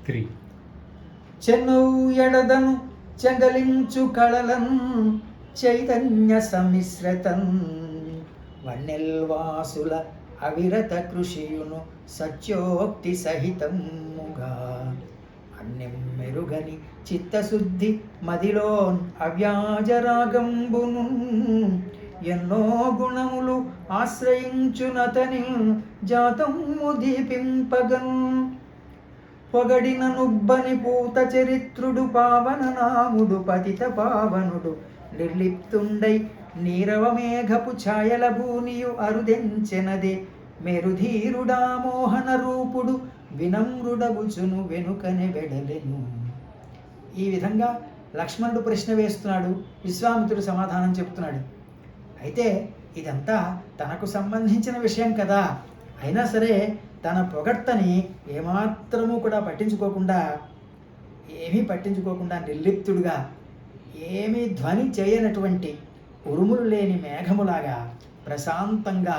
3 చెన్నువు ఎడదను చెంగలించు కళలన్ చైతన్య సమిశ్రతన్ వన్నెల్వాసుల అవిరత కృషియును సత్యోక్తి సహితముగా అన్యం మెరుగని చిత్తశుద్ధి మదిలోన్ అవ్యాజరాగంబును ఎన్నో గుణములు ఆశ్రయించునతని జాతము దీపింపగన్ పొగడిన నుబ్బని పూత చరిత్రుడు పావన నాముడు పతిత పావనుడు నిర్లిప్తుండై నీరవమేఘపు ఛాయల భూనియు అరుదెంచెనదే మెరుధీరుడా మోహన రూపుడు వినమ్రుడబుచును వెనుకనే వెడలెను. ఈ విధంగా లక్ష్మణుడు ప్రశ్న వేస్తున్నాడు, విశ్వామిత్రుడు సమాధానం చెప్తున్నాడు. అయితే ఇదంతా తనకు సంబంధించిన విషయం కదా, అయినా సరే తన పొగడ్తని ఏమాత్రము కూడా పట్టించుకోకుండా నిర్లిప్తుడుగా ఏమీ ధ్వని చేయనటువంటి ఉరుములు లేని మేఘములాగా ప్రశాంతంగా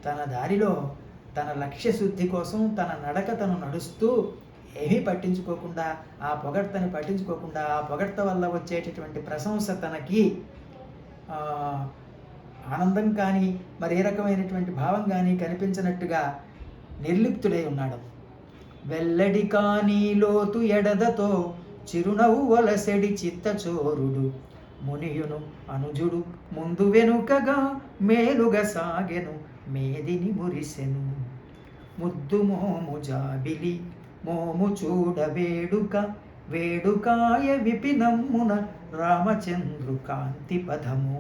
తన దారిలో తన లక్ష్యశుద్ధి కోసం తన నడక తను నడుస్తూ ఏమీ పట్టించుకోకుండా ఆ పొగడ్తని పట్టించుకోకుండా ఆ పొగడ్త వల్ల వచ్చేటటువంటి ప్రశంస తనకి ఆనందం కానీ మరి ఏ రకమైనటువంటి భావం కానీ కనిపించినట్టుగా నిర్లిప్తుడై ఉన్నాడు. వెల్లడి కానీ లోతు ఎడదతో చిరునవ్వు వలసెడి చిత్తచోరుడు మునియును అనుజుడు ముందు వెనుకగా మేలుగా సాగెను మేదిని మురిసెను ముద్దు మోము జాబిలి మోము చూడ వేడుకాయ విపినమ్మున రామచంద్రు కాంతి పదము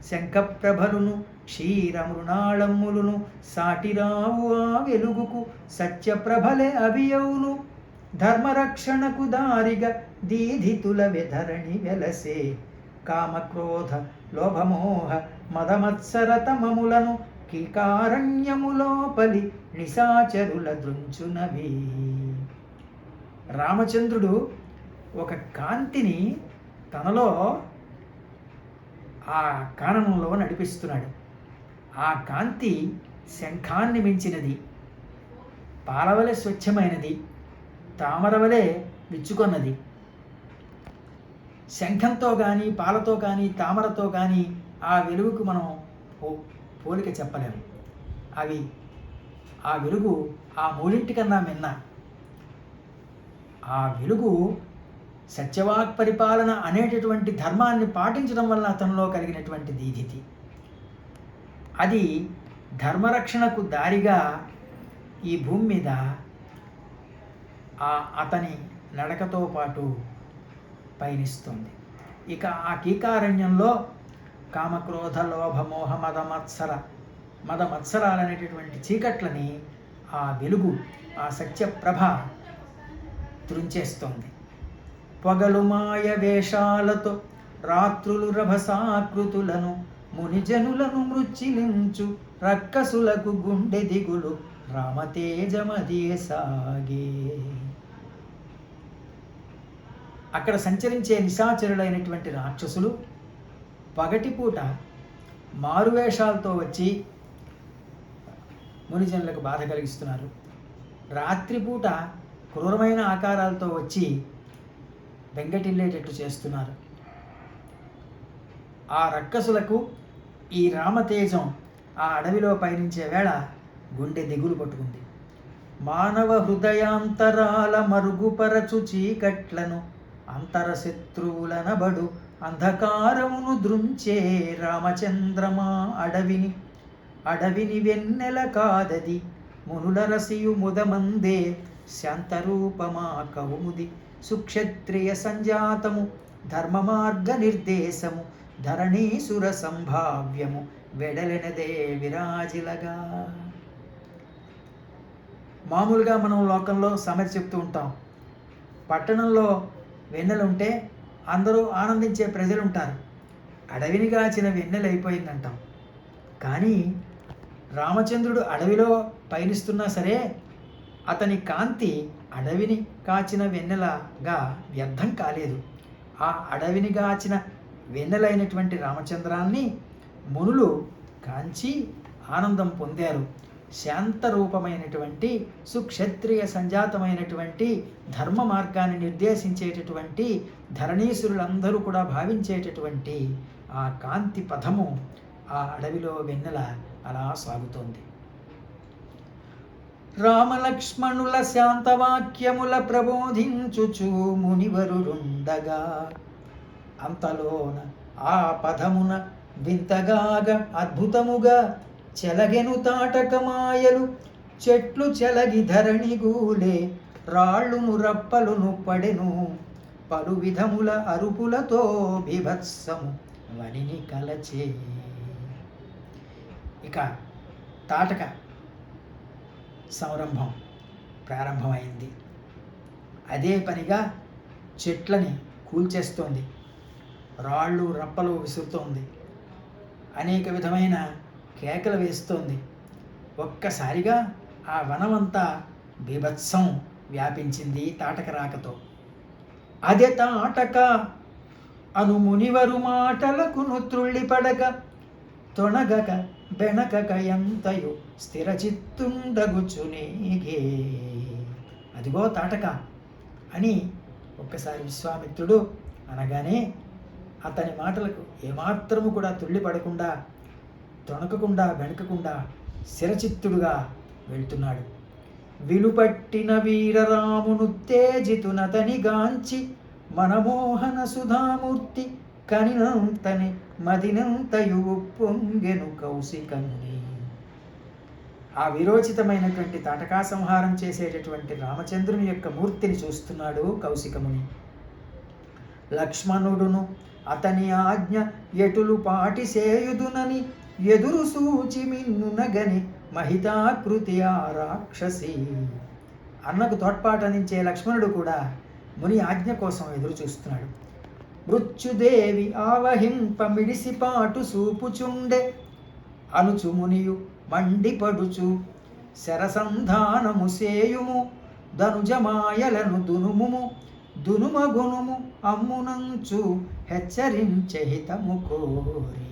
శంఖప్రభలును క్షీరమృణాళమ్ములును సాటిరావు ఆ వెలుగుకు సత్యప్రభలే అవియౌను ధర్మరక్షణకు దారిగా దీధితుల వెధరణి వెలసే కామక్రోధ లోభమోహ మదమత్సరతమములను కీకారణ్యములోపలి నిశాచరుల దృంచునవి. రామచంద్రుడు ఒక కాంతిని తనలో ఆ కాననంలో నడిపిస్తున్నాడు. ఆ కాంతి శంఖాన్ని మించినది, పాలవలె స్వచ్ఛమైనది, తామరవలే విచ్చుకొన్నది. శంఖంతో కానీ పాలతో కానీ తామరతో కానీ ఆ వెలుగుకు మనం పోలిక చెప్పలేము. ఆ వెలుగు ఆ మూడింటికన్నా మిన్న. ఆ వెలుగు సత్యవాక్ పరిపాలన అనేటటువంటి ధర్మాన్ని పాటించడం వల్ల అతనిలో కలిగినటువంటి దీధితి, అది ధర్మరక్షణకు దారిగా ఈ భూమి మీద అతని నడకతో పాటు పయనిస్తుంది. ఇక ఆ కీకారణ్యంలో కామక్రోధ లోభ మోహ మదమత్సరాలనేటటువంటి చీకట్లని ఆ వెలుగు ఆ సత్యప్రభ త్రుంచేస్తోంది. పొగలు మాయ వేషాలతో రాత్రులు రభసాకృతులను మునిజనులను మృచ్చిలించు రక్కసులకు గుండె దిగులు రామతేజమదే సాగే. అక్కడ సంచరించే నిశాచరులైనటువంటి రాక్షసులు పగటిపూట మారువేషాలతో వచ్చి మునిజనులకు బాధ కలిగిస్తున్నారు. రాత్రిపూట క్రూరమైన ఆకారాలతో వచ్చి బెంగటిల్లేటట్టు చేస్తున్నారు. ఆ రక్కసులకు ఈ రామతేజం ఆ అడవిలో పయనించే వేళ గుండె దిగులు పట్టుకుంది. మానవ హృదయాంతరాల మరుగుపరచు చీకట్లను అంతర శత్రువులనబడు అంధకారమును దృంచే రామచంద్రమా అడవిని వెన్నెల కాదది మునుల రసియు ముదమందే శాంతరూపమా కవుముది సుక్షత్రియ సంజాతము ధర్మ మార్గ నిర్దేశము ధరణీసుర సంభావ్యము వెడలెనదే విరాజిలగా. మామూలుగా మనం లోకంలో సమస్య చెప్తూ ఉంటాం. పట్టణంలో వెన్నెలుంటే అందరూ ఆనందించే ప్రజలు ఉంటారు. అడవిని కాచిన వెన్నెలు అయిపోయిందంటాం. కానీ రామచంద్రుడు అడవిలో పయనిస్తున్నా సరే అతని కాంతి అడవిని కాచిన వెన్నెలగా వ్యర్థం కాలేదు. ఆ అడవిని కాచిన వెన్నెలైనటువంటి రామచంద్రాన్ని మునులు కాంచి ఆనందం పొందారు. శాంతరూపమైనటువంటి సుక్షత్రియ సంజాతమైనటువంటి ధర్మ మార్గాన్ని నిర్దేశించేటటువంటి ధరణీసురులందరూ కూడా భావించేటటువంటి ఆ కాంతి పథము ఆ అడవిలో వెన్నెల అలా సాగుతోంది. రామలక్ష్మణుల శాంతవాక్యముల ప్రబోధించుచు మునివరుడుండగా అంతలోన ఆ పదమున వింతగాగా అద్భుతముగా చెలగెను తాటకమాయలు చెట్లు చెలగి ధరణిగూలే రాళ్ళును రప్పలును పడెను పలు విధముల అరుపులతో బీభత్సము వనిని కలచే. ఇక తాటక సంరంభం ప్రారంభమైంది. అదే పనిగా చెట్లని కూల్చేస్తోంది, రాళ్ళు రప్పలు విసురుతోంది, అనేక విధమైన కేకలు వేస్తోంది. ఒక్కసారిగా ఆ వనమంతా బీభత్సం వ్యాపించింది తాటక రాకతో. అదే తాటక అను మునివరు మాటలకును త్రుళ్ళిపడక తొణగక బెణకక ఎంతయు స్థిరచిత్తుండగుచునేగే. అదిగో తాటక అని ఒక్కసారి విశ్వామిత్రుడు అనగానే అతని మాటలకు ఏమాత్రము కూడా తుళ్ళిపడకుండా తొణకకుండా బెణకకుండా స్థిరచిత్తుడుగా వెళ్తున్నాడు. విలుపట్టిన వీరరామును తేజితునతని గాంచి మనమోహన సుధామూర్తి కనినంతని మదినంతయు పొంగెను కౌశికముని. ఆ విరోచితమైనటువంటి తాటకా సంహారం చేసేటటువంటి రామచంద్రుని యొక్క మూర్తిని చూస్తున్నాడు కౌశికముని. లక్ష్మణుడును అతని ఆజ్ఞ ఎటులు పాటి సేయుదునని ఎదురు సూచి మిన్నునగని మహితాకృతి ఆ రాక్షసి. అన్నకు తోడ్పాటనించే లక్ష్మణుడు కూడా ముని ఆజ్ఞ కోసం ఎదురు చూస్తున్నాడు. మృత్యుదేవి ఆవహింప మిడిసిపాటు సూపుచుండె అనుచు మునియు మండిపడుచు శరసంధానము సేయుము ధనుజమాయలను దునుముము దునుమగునుము అమ్మునంచు హెచ్చరించె హితము కోరి.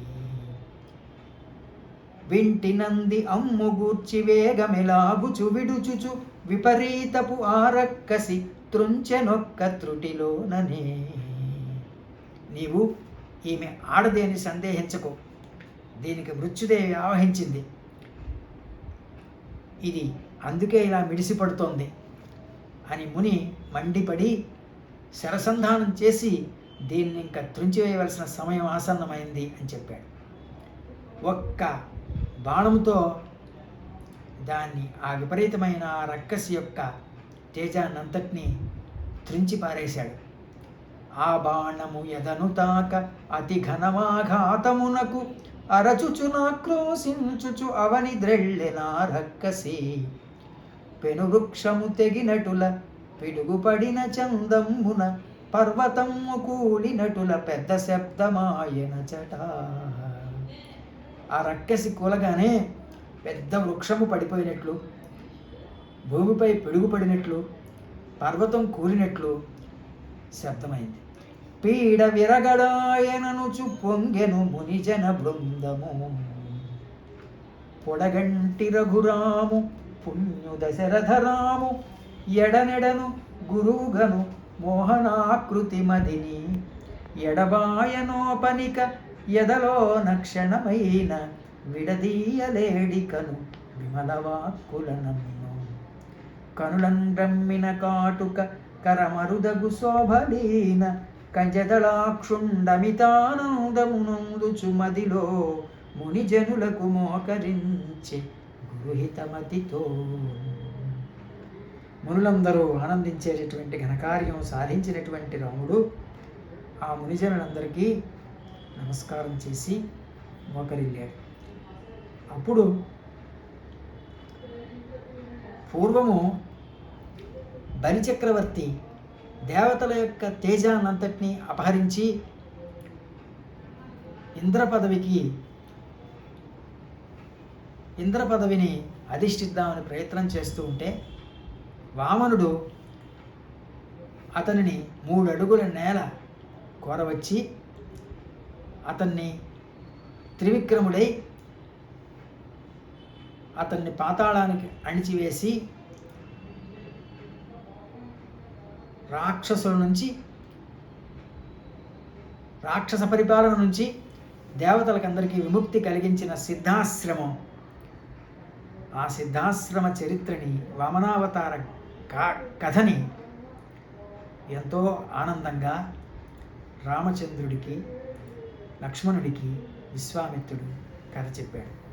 వింటినంది అమ్ము గూర్చి వేగమెలాగుచు విడుచుచు విపరీతపు ఆరక్కసి త్రుంచెనొక్క త్రుటిలోననే. నీవు ఈమె ఆడదేని సందేహించకు, దీనికి మృత్యుదేవి ఆవహించింది, ఇది అందుకే ఇలా మిడిసిపడుతోంది అని ముని మండిపడి శరసంధానం చేసి దీన్ని ఇంకా త్రుంచివేయవలసిన సమయం ఆసన్నమైంది అని చెప్పాడు. ఒక్క బాణంతో దాన్ని ఆ విపరీతమైన ఆ రక్కసి యొక్క తేజాన్నంతటినీ త్రుంచి పారేశాడు. ఆ బాణము ఎదను తాక అతి ఘనమాఘాతమునకు అరచుచునాక్రోశించుచు అవని ద్రెళ్ళెనా రక్కసి. పెనువృక్షము తెగినటుల పిడుగుపడిన చందమ్మున పర్వతము కూలినటుల పెద్ద శబ్దమాయన చట. ఆ రక్కసి కూలగానే పెద్ద వృక్షము పడిపోయినట్లు, భూమిపై పిడుగుపడినట్లు, పర్వతం కూలినట్లు శబ్దమైంది. పీడ విరగడాయననుచు పొంగెను మునిజన బృందము. పొడగంటి రఘురాము పుణ్యు దశరథరాము ఎడనెడను గురుగను మోహనాకృతి మదిని ఎడబాయనోపనిక ఎదలో నక్షణమైన విడదీయలేడికను విమలవాక్కుల నన్ను. కనులండ్రమ్మిన కాటుక కరమరుదగు శోభలీన కంజదళాక్షుండమితానందమునందుచు మదిలో మునిజనులకు మోకరించి గురుహితమతితో. మునులందరూ ఆనందించేటటువంటి ఘనకార్యం సాధించినటువంటి రాముడు ఆ మునిజనులందరికీ నమస్కారం చేసి మోకరిల్లాడు. అప్పుడు పూర్వము బలిచక్రవర్తి దేవతల యొక్క తేజాన్నంతటినీ అపహరించి ఇంద్ర పదవిని అధిష్ఠిద్దామని ప్రయత్నం చేస్తూ ఉంటే వామనుడు అతనిని 3 అడుగుల నేల కోరవచ్చి అతన్ని త్రివిక్రముడై అతన్ని పాతాళానికి అణిచివేసి రాక్షసుల నుంచి, రాక్షస పరిపాలన నుంచి దేవతలకందరికీ విముక్తి కలిగించిన సిద్ధాశ్రమం. ఆ సిద్ధాశ్రమ చరిత్రని, వామనావతార కథని ఎంతో ఆనందంగా రామచంద్రుడికి, లక్ష్మణుడికి విశ్వామిత్రుడు కథ చెప్పాడు.